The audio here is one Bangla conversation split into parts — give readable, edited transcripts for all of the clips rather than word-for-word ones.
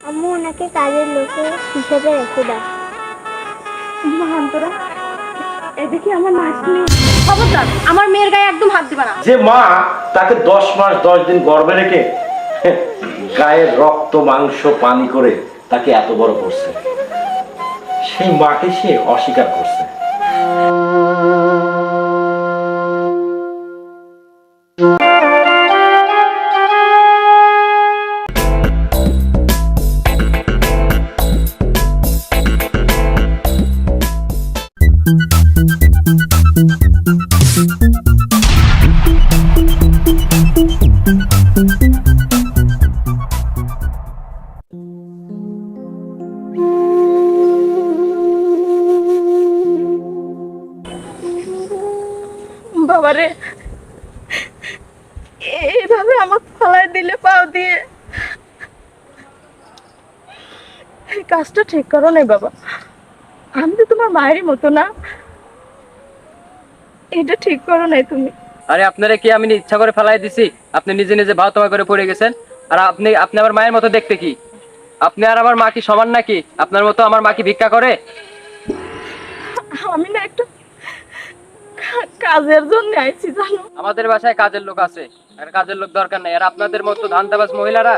আম্মু ওনাকে কাজের লোকের হিসেবে রেখে দাও। মহান্তরা এদিকে আমার নাতনি। খবরদার আমার মেয়ের গায়ে একদম হাত দিবা না। যে মা তাকে 10 মাস 10 দিন গর্ভে রেখে গায়ের রক্ত মাংস পানি করে তাকে এত বড় করছে, সেই মাকে সে অস্বীকার করছে। বাবারে এইভাবে আমাকে ফালাই দিলে পাও দিয়ে, এই কাজটা ঠিক করো নাই বাবা। আমি তো তোমার মায়েরই মতো না, এটা ঠিক করো নাই তুমি। আরে আপনারা কি আমি ইচ্ছা করে ফেলাই দিছি? আপনি নিজে নিজে ভাও তোমা করে পড়ে গেছেন। আর আপনি আপনি আমার মায়ের মতো দেখতে কি? আপনি আর আমার মা কি সমান নাকি? আপনার মতো আমার মা কি ভিক্ষা করে? আমি না একটা কাজের জন্য আইছি জানো। আমাদের বাসায় কাজের লোক আছে, আর কাজের লোক দরকার নাই। আর আপনাদের মতো ধান্দাবাজ মহিলারা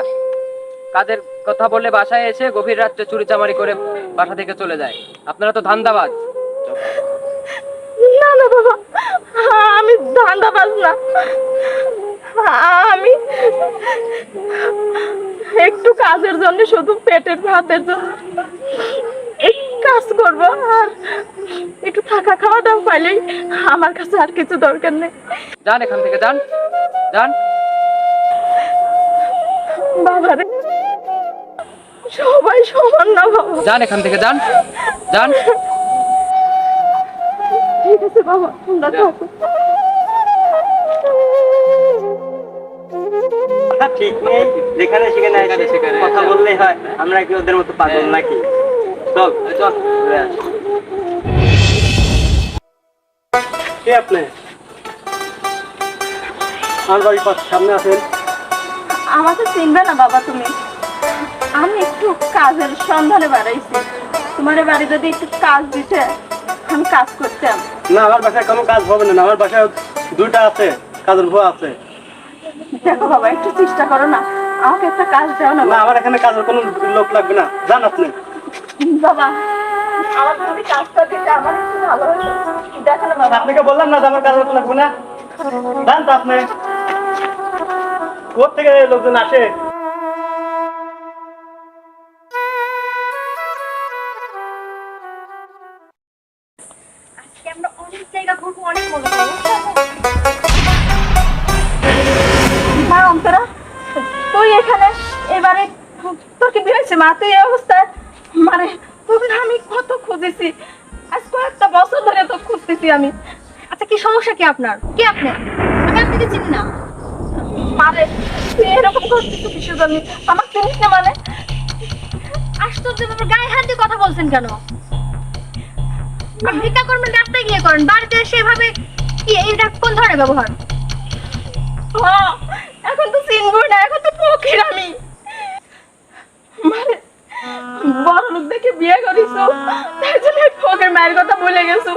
কাজের কথা বলে বাসায় এসে গভীর রাত্রে চুরি চামারি করে বাসা থেকে চলে যায়। আপনারা তো ধান্দাবাজ। না না বাবা, আমি ধান্দাবাজ না। আমি একটু কাজের জন্য, শুধু পেটের ভাতের জন্য এই কাজ করব, আর একটু থাকা খাওয়া দাওয়া পাইলেই আমার কাছে আর কিছু দরকার নেই। যান এখান থেকে, যান যান। বাবারে সবাই সমান না বাবা। যান এখান থেকে, যান যান। ঠিক আছে বাবা, তোমরা থাকো। ঠিক নেই, যেখানে সেখানে কথা বললেই হয়। আমরা কি ওদের মতো পাগল নাকি? চল চল ঘুরে আসি। কে আপনি? আমার বাড়ির পাশে সামনে আছেন। আমাকে চিনবে না বাবা তুমি? আমি একটু কাজের সন্ধানে বাড়াইছি, তোমার বাড়ি যদি একটু কাজ দিতে আমি কাজ করতাম। না, আমার বাসায় কোনো কাজ হবে না। আমার বাসায় দুইটা আছে, কাজের ভুয়া আছে। দেখো বাবা, একটু চেষ্টা করো না, আমাকে একটা কাজ দাও না। না, আমার এখানে কাজের কোনো লোক লাগবে না। যান আপনি। বাবা আমার যদি কাজটা দিতে আমার একটু ভালো হতো। দেখো না বাবা। আপনাকে বললাম না যে আমার কাজের লোক লাগবে না। যান তো আপনি। কোথা থেকে লোকজন আসে? আজকে আমরা অনেক জায়গা ঘুরবো, অনেক মজা করবো। মা অন্তরা, তুই এখানে এবারে তোর কি বিয়ে হয়েছে মা? তুই এই অবস্থায়, মানে তোকে আমি কত খুঁজেছি, আজ কয়েকটা বছর ধরে তো খুঁজতেছি আমি। আচ্ছা, কি সমস্যা কি আপনার? কে আপনি? আমি আপনাকে চিনি না। মারে তুই এরকম করছিস কিসের জন্য? আমার চিনিস না মানে? আশ্চর্য ব্যাপার, গায়ে হাত দিয়ে কথা বলছেন কেন? আপনি ভিক্ষা করবেন, রাস্তায় গিয়ে করেন, বাড়িতে এসে এভাবে কি? এটা কোন ধরনের ব্যবহার? হ্যাঁ, এখন তো চিনবই না, এখন তো ফকির আমি। মানে বড় লোক দেখে বিয়ে করিস, তাই জন্য ফকির মায়ের কথা ভুলে গেছো।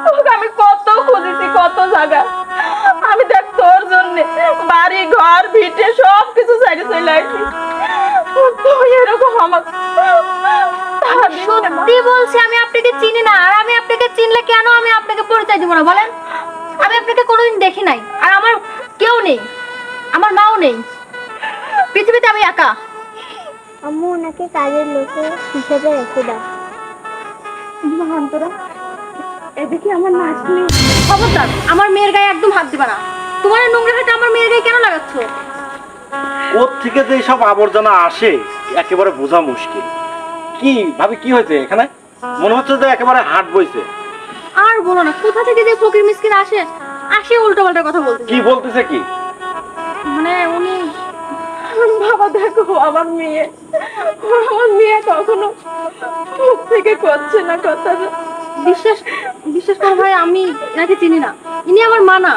তোকে আমি কত খুঁজেছি, কত জায়গা। আমি দেখ তোর জন্য বাড়ি ঘর ভিটে সব কিছু সাইডে চলে আসি, তুই এরকম আমাকে সত্যি বলছি, আমি আপনাকে চিনি না। আর আমি আপনাকে চিনলে কেন আমি আপনাকে পরিচয় দিব না বলেন? আমি আপনাকে কোনোদিন দেখি নাই, আর আমার কেউ নেই, আমার মাও নেই, পৃথিবীতে আমি একা। আম্মু ওনাকে কাজের লোকের হিসেবে রেখে দাও। মহান্তরা এদিকে আমার নাতনি। খবরদার আমার মেয়ের গায়ে একদম হাত দিবা না। তোমার এই নোংরা হাতে আমার মেয়ের গায়ে কেন লাগাচ্ছ? কোত্থেকে যে সব আবর্জনা আসে একেবারে বোঝা মুশকিল। কি ভাবি, কি হয়েছে এখানে? মনে হচ্ছে যে একেবারে হাট বইছে। আর বলো না, কোথা থেকে যে ফকির মিসকিন আসে, উল্টো পাল্টা কথা বলতে। কি বলতেছে কি? মানে উনি বাবা দেখো, আমার মেয়ে কখনো মুখ থেকে করছে না কথাটা। বিশ্বাস বিশ্বাস করো ভাই, আমি এনাকে চিনি না, ইনি আমার মা না।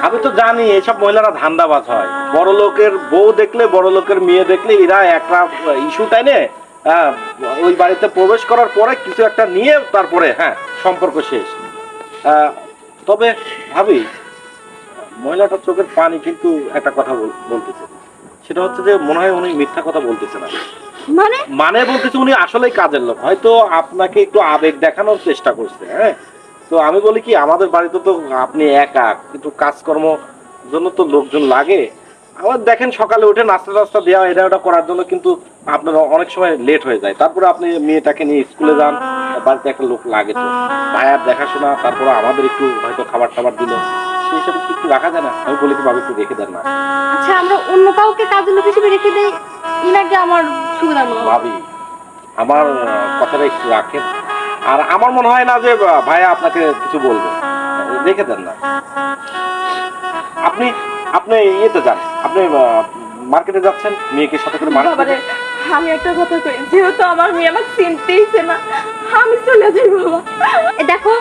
আমি তো জানি এইসব মহিলারা ধান্দাবাজ হয়, বড় লোকের বউ দেখলে, বড় লোকের মেয়ে দেখলে এরা একটা ইস্যু টাইনে ওই বাড়িতে প্রবেশ করার পরে কিছু একটা নিয়ে তারপরে হ্যাঁ সম্পর্ক শেষ। তবে ভাবি, মহিলাটার চোখের পানি কিন্তু একটা কথা বলতেছে, সেটা হচ্ছে যে মনে হয় উনি মিথ্যা কথা বলতেছে না। মানে বলতেছে উনি আসলেই কাজের লোক, হয়তো আপনাকে একটু আবেগ দেখানোর চেষ্টা করছে। হ্যাঁ, তো আমি বলি কি, আমাদের বাড়িতে তো আপনি একা, কিন্তু কাজকর্ম জন্য তো লোকজন লাগে। আবার দেখেন সকালে উঠে নাস্তা টাস্তা দেওয়া এটা ওটা করার জন্য কিন্তু আপনার অনেক সময় লেট হয়ে যায়। তারপরে আপনি মেয়েটাকে নিয়ে স্কুলে যান, বাড়িতে একটা লোক লাগে, তো ভাইয়ার দেখাশোনা, তারপরে আমাদের একটু হয়তো খাবার টাবার দিল, সেই হিসাবে একটু রাখা যায় না? আমি বলি কি ভাবে একটু রেখে দেন না। আচ্ছা, আমরা অন্য কাউকে কাজের লোক হিসেবে রেখে দেই, ইনাকে আমার সুবিধা মনে হয়। ভাবি, আমার কথাটা একটু রাখেন। আর আমার মনে হয় না যে ভাইয়া আপনাকে কিছু বলবে, রেখে দেন না। আপনি আপনি ইয়েতে যান, আপনি মার্কেটে যাচ্ছেন, মেয়েকে সাথে করে বাবারে, আমি একটা কথা কই, যেহেতু আমার মেয়ে আমাকে চিনতেইছে না, আমি চলে যাই বাবা। দেখো,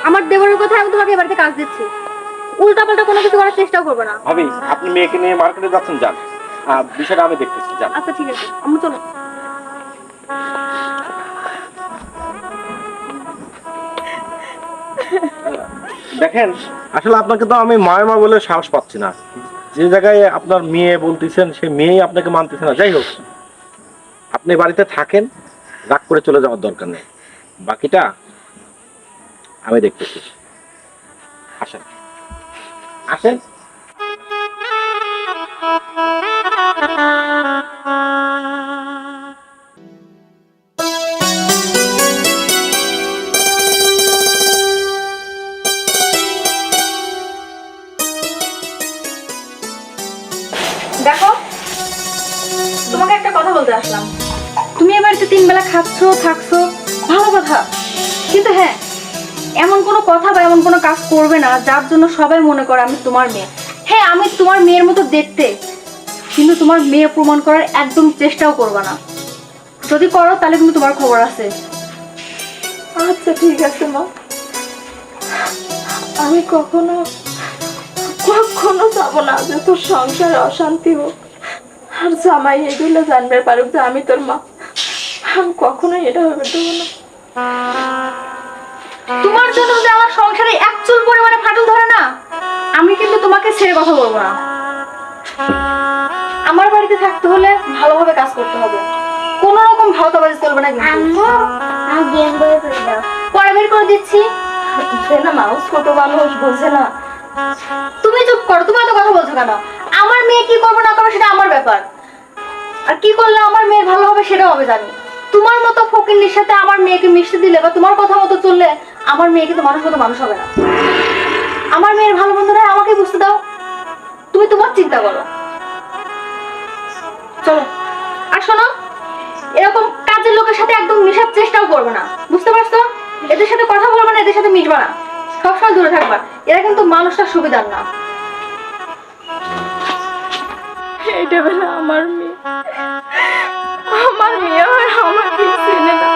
আমার দেবরের কথা আমি তোমাকে এবারে কাজ দিচ্ছি, উল্টা পাল্টা কোনো কিছু করার চেষ্টাও করবে না। ভাবি, আপনি মেয়েকে নিয়ে মার্কেটে যাচ্ছেন, যান, বিষয়টা আমি দেখতেছি, যান। আচ্ছা ঠিক আছে, আমরা চলো। দেখেন, আসলে আপনাকে তো আমি মা বলে সাহস পাচ্ছি না। যে জায়গায় আপনার মেয়ে বলতেছেন, সে মেয়েই আপনাকে মানতেছে না। যাই হোক, আপনি বাড়িতে থাকেন, রাগ করে চলে যাওয়ার দরকার নেই, বাকিটা আমি দেখতেছি। আসেন আসেন। দেখো, তোমাকে একটা কথা বলতে আসলাম। তুমি এবার 3 বেলা খাচ্ছো থাকছো, ভালো কথা, কিন্তু হ্যাঁ, এমন কোনো কথা বা এমন কোনো কাজ করবে না যার জন্য সবাই মনে করে আমি তোমার মেয়ে। হ্যাঁ, আমি তোমার মেয়ের মতো দেখতে, কিন্তু তোমার মেয়ে প্রমাণ করার একদম চেষ্টাও করবে না। যদি করো তাহলে কিন্তু তোমার খবর আছে। আচ্ছা ঠিক আছে মা, আমি কখনো কখনো যাবো না যে তোর সংসারে অশান্তি হোক আর জামাই এগুলো জানবে পারুক যে আমি তোর মা। আমি কখনোই এটা হবে দেবো না। তোমার জন্য যদি আমার সংসারে এক চুল পরিমাণে ফাটল ধরে না, আমি কিন্তু তোমাকে ছেড়ে কথা বলবো না। আমার বাড়িতে থাকতে হলে ভালোভাবে কাজ করতে হবে, কোন রকম ভাওতাবাজি চলবে না। আম্মু আমি গেম বই করে দাও। পরে বের করে দিচ্ছি। সে না মানুষ, ছোট মানুষ বোঝে না। তুমি চুপ করো, তুমি এত কথা বলছো কেন? আমার মেয়ে কি করবে না করবে সেটা আমার ব্যাপার, আর কি করলে আমার মেয়ের ভালো হবে সেটাও আমি জানি। তোমার মতো ফকিন্নির সাথে আমার মেয়েকে মিশতে দিলে বা তোমার কথা মতো চললে আমার মেয়ে কিন্তু মানুষ মতো মানুষ হবে না। আমার মেয়ের ভালো মন্দ নয় আমাকে বুঝতে দাও, তুমি তোমার চিন্তা করো। চলো। আর শোনো, এরকম কাজের লোকের সাথে একদম মিশার চেষ্টাও করবে না, বুঝতে পারছো? এদের সাথে কথা বলবে না, এদের সাথে মিশবে না, সবসময় দূরে থাকবা। এরা কিন্তু মানুষটার সুবিধার না। এইটা বেলা আমার মেয়ে, আমার মেয়ে আর আমাকে চেনে না।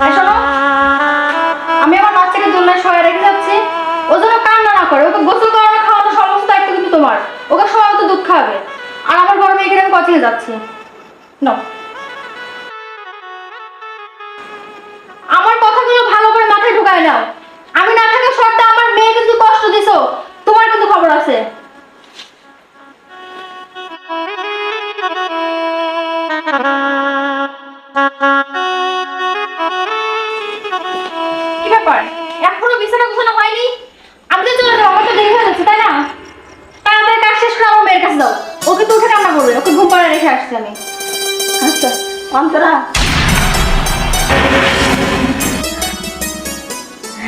আর শোনো, আমি আমার বাচ্চাকে দোলনায় শোয়া রেখে যাচ্ছি, ও যেন কান্না না করে। ওকে গোসল করানো খাওয়ানো সমস্ত দায়িত্ব কিন্তু তোমার। ওকে শোয়া তো দুধ খাবে। আর আমার বড় মেয়েকে আমি কোচিংয়ে যাচ্ছি। নো, আমার কথাগুলো ভালো করে মাথায় ঢুকায় নাও। আমি না থাকা শর্তে আমার মেয়ে কিন্তু কষ্ট দিছো, তোমার কিন্তু খবর আছে। কি ব্যাপার, এখনো বিছানা গোছানো হয়নি? আমি তো চলে যাবো, আমার তো দেরি হয়ে যাচ্ছে, তাই না? তাড়াতাড়ি কাজ শেষ করে আমার মেয়ের কাছে দাও। ওকে তো উঠে রান্না করবে, ওকে ঘুম পাড়ায় রেখে আসছি আমি। আচ্ছা অন্তরা,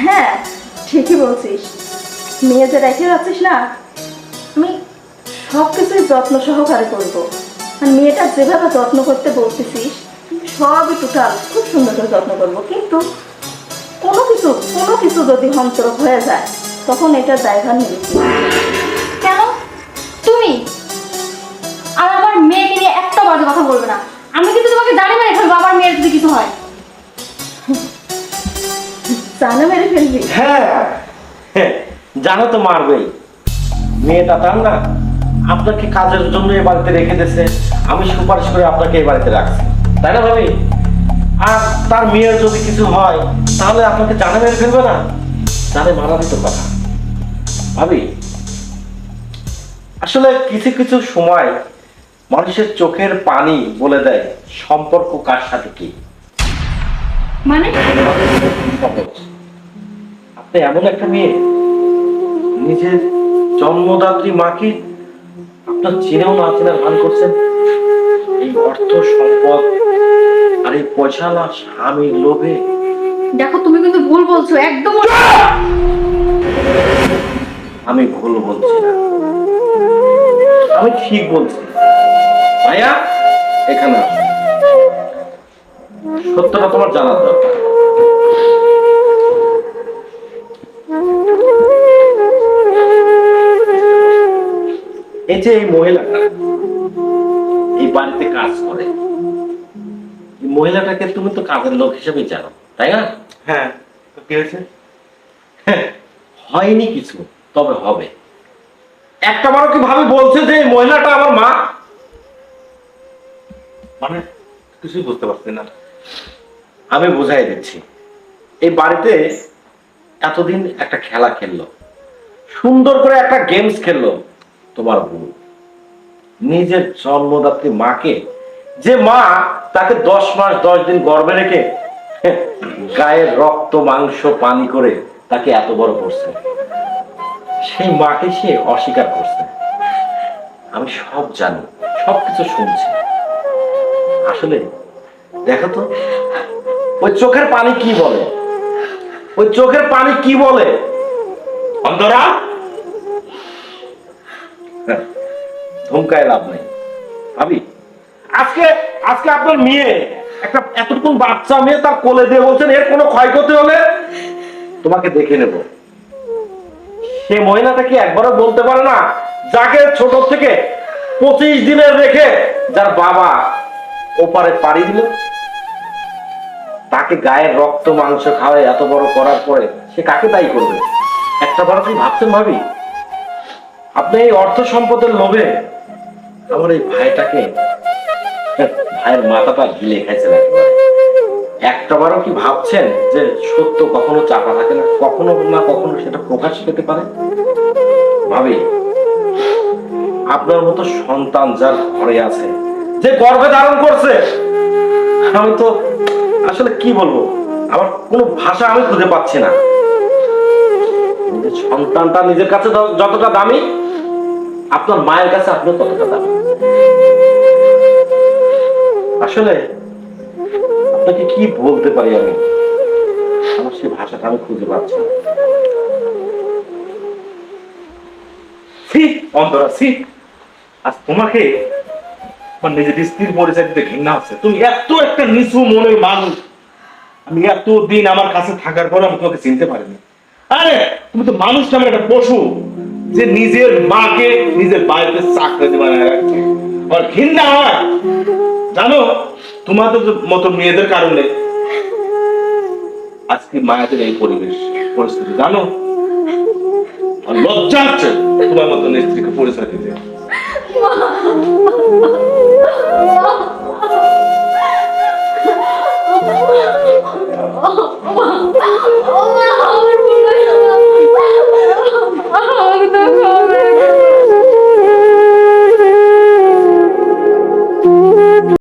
হ্যাঁ ঠিকই বলছিস, মেয়ে যে রেখে যাচ্ছিস না, আমি সব কিছুই যত্ন সহকারে করবো। আর মেয়েটা যেভাবে যত্ন করতে বলতেছিস সবই টোটাল খুব সুন্দর করে যত্ন করবো। কিন্তু কোনো কিছু যদি হন্তরক হয়ে যায় তখন এটা দায়ভার নিবি। কেন? তুমি মেয়েকে নিয়ে একটা বাজে কথা বলবে না। আমি কিন্তু তোমাকে জানি না এখানে বাবার মেয়ের যদি কিছু হয়। জানে মেরে ফেলবি? হ্যাঁ হ্যাঁ, জানো তো মারবেই। মেয়েটা তার না আপনাকে কাজের জন্য এই বাড়িতে রেখে দিয়েছে, আমি সুপারিশ করে আপনাকে এই বাড়িতে রাখছি, তাই না ভাবি? আর তার মেয়ের যদি কিছু হয় তাহলে আপনাকে জানে মেরে ফেলবে না? জানে মারারই তো কথা। ভাবি, আসলে কিছু কিছু সময় মানুষের চোখের পানি বলে দেয় সম্পর্ক কার সাথে কি। মানে সহজ। আপনি এমন একটা মেয়ে, নিজের জন্মদাত্রী মাকে আপনার চিনেও না চেনার ভান করছেন। এই অর্থ সম্পদ আর এই পয়সাওয়ালা স্বামীর লোভে। দেখো তুমি কিন্তু ভুল বলছো, একদম। আমি ভুল বলছি না, আমি ঠিক বলছি। ভাইয়া এখানে আসো। সত্যটা তোমার জানার দরকার। এই যে এই মহিলাটা এই বাড়িতে কাজ করে, এই মহিলাটাকে তুমি তো কাজের লোক হিসেবে জানো, তাই না? হ্যাঁ, তো কি হয়েছে? হ্যাঁ, হয়নি কিছু, তবে হবে। একটা বারো কি ভাবে বলছে যে এই মহিলাটা আমার মা? মানে কিছুই বুঝতে পারছি না। আমি বুঝাই দিচ্ছি। এই বাড়িতে এতদিন একটা খেলা খেললো, সুন্দর করে একটা গেমস খেললো তোমার বউ। নিজের জন্মদাত্রী মাকে, যে মা তাকে 10 মাস 10 দিন গর্ভে রেখে গায়ের রক্ত মাংস পানি করে তাকে এত বড় করছে, সেই মাকে সে অস্বীকার করছে। আমি সব জানি, সবকিছু শুনছি। আসলে দেখো তো ওই চোখের পানি কি বলে, ওই চোখের পানি কি বলে? অন্তরা, ধমকায় লাভ নেই ভাবি। আজকে আজকে আপনার মেয়ে, একটা এতটুকু বাচ্চা মেয়ে তার কোলে দিয়ে বলছেন এর কোনো ক্ষয়ক্ষতি হলে তোমাকে দেখে নেব। সে মহিলাটা কি একবারও বলতে পারে না, যাকে ছোট থেকে 25 দিনের রেখে যার বাবা ওপারে পাড়ি দিল, তাকে গায়ের রক্ত মাংস খাওয়ায় এত বড় করার পরে সে কাকে দায়ী করবে? একটা বার কি ভাবছেন ভাবি? আপনি এই অর্থ সম্পদের লোভে আমার এই ভাইটাকে, ভাইয়ের মাথাটা গিলে খাইছেন একেবারে। একটাবারও কি ভাবছেন যে সত্য কখনো চাপা থাকে না, কখনো না কখনো সেটা প্রকাশ পেতে পারে? ভাবি, আপনার মতো সন্তান যার ঘরে আছে, যে গর্ভে ধারণ করছে, আমি তো আসলে কি বলবো, আমার কোনো ভাষা আমি খুঁজে পাচ্ছি না। নিজের সন্তানটা নিজের কাছে যতটা দামি, আপনার মায়ের কাছে আপনি ততটা দামি। আসলে আপনাকে কি বলতে পারি আমি, আমার সেই ভাষাটা আমি খুঁজে পাচ্ছি না। অন্তরা, আজ তোমাকে আমার নিজের স্ত্রীর পরিচয় দিতে ঘৃণা হচ্ছে। তুমি এত একটা নিচু মনের মানুষ, আমি এতদিন আমার কাছে থাকার পর আমি তোমাকে চিনতে পারিনি। আরে তুমি তো মানুষ নামের একটা পশু, যে নিজের মাকে নিজের বাড়িতে চাকরি বানায় রাখছে। আর ঘৃণা হয় জানো, তোমাদের মতো মেয়েদের কারণে আজকে মায়াদের এই পরিস্থিতি জানো। আর লজ্জা হচ্ছে তোমার মতো স্ত্রীকে পরিচয় দিতে। ও মা,